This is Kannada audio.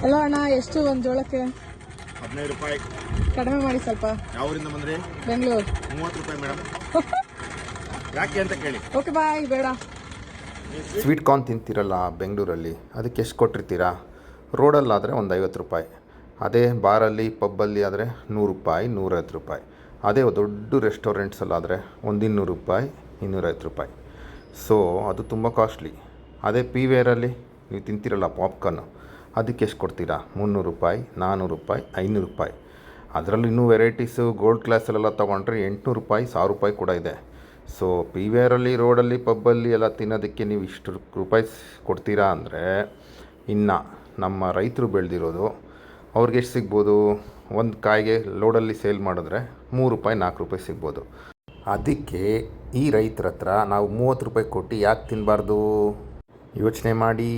ಹಲೋ ಅಣ್ಣ, ಎಷ್ಟು ಒಂದು ಜೋಳಕ್ಕೆ? 15 ರೂಪಾಯಿ. ಕಡಿಮೆ ಮಾಡಿ ಸ್ವಲ್ಪ. ಯಾವೂರಿಂದ ಬಂದ್ರಿ? ಬೆಂಗಳೂರು. 30 ರೂಪಾಯಿ ಮೇಡಮ್. ಯಾಕೆ ಅಂತ ಕೇಳಿ. Okay bye. ಬೇಡ. ಸ್ವೀಟ್ ಕಾರ್ನ್ ತಿಂತೀರಲ್ಲ ಬೆಂಗಳೂರಲ್ಲಿ, ಅದಕ್ಕೆ ಎಷ್ಟು ಕೊಟ್ಟಿರ್ತೀರಾ? ರೋಡಲ್ಲಾದರೆ ಒಂದು 50 ರೂಪಾಯಿ, ಅದೇ ಬಾರಲ್ಲಿ ಪಬ್ಬಲ್ಲಿ ಆದರೆ 100 ರೂಪಾಯಿ, 150 ರೂಪಾಯಿ. ಅದೇ ದೊಡ್ಡ ರೆಸ್ಟೋರೆಂಟ್ಸಲ್ಲಾದರೆ ಒಂದು 200 ರೂಪಾಯಿ, 250 ರೂಪಾಯಿ. ಸೊ ಅದು ತುಂಬ ಕಾಸ್ಟ್ಲಿ. ಅದೇ ಪಿ ವೇರಲ್ಲಿ ನೀವು ತಿಂತೀರಲ್ಲ ಪಾಪ್ಕಾರ್ನು, ಅದಕ್ಕೆ ಎಷ್ಟು ಕೊಡ್ತೀರಾ? 300 ರೂಪಾಯಿ, 400 ರೂಪಾಯಿ, 500 ರೂಪಾಯಿ. ಅದರಲ್ಲೂ ಇನ್ನೂ ವೆರೈಟೀಸು ಗೋಲ್ಡ್ ಕ್ಲಾಸಲ್ಲೆಲ್ಲ ತೊಗೊಂಡ್ರೆ 800 ರೂಪಾಯಿ, 1000 ರೂಪಾಯಿ ಕೂಡ ಇದೆ. ಸೊ ಪಿ ವೇರಲ್ಲಿ, ರೋಡಲ್ಲಿ, ಪಬ್ಬಲ್ಲಿ ಎಲ್ಲ ತಿನ್ನೋದಕ್ಕೆ ನೀವು ಇಷ್ಟು ರೂಪಾಯಿ ಕೊಡ್ತೀರಾ ಅಂದರೆ, ಇನ್ನು ನಮ್ಮ ರೈತರು ಬೆಳೆದಿರೋದು ಅವ್ರಿಗೆ ಎಷ್ಟು ಸಿಗ್ಬೋದು? ಒಂದು ಕಾಯಿಗೆ ಲೋಡಲ್ಲಿ ಸೇಲ್ ಮಾಡಿದ್ರೆ 3 ರೂಪಾಯಿ, 4 ರೂಪಾಯಿ ಸಿಗ್ಬೋದು. ಅದಕ್ಕೆ ಈ ರೈತರ ಹತ್ರ ನಾವು 30 ರೂಪಾಯಿ ಕೊಟ್ಟು ಯಾಕೆ ತಿನ್ನಬಾರ್ದು? ಯೋಚನೆ ಮಾಡಿ.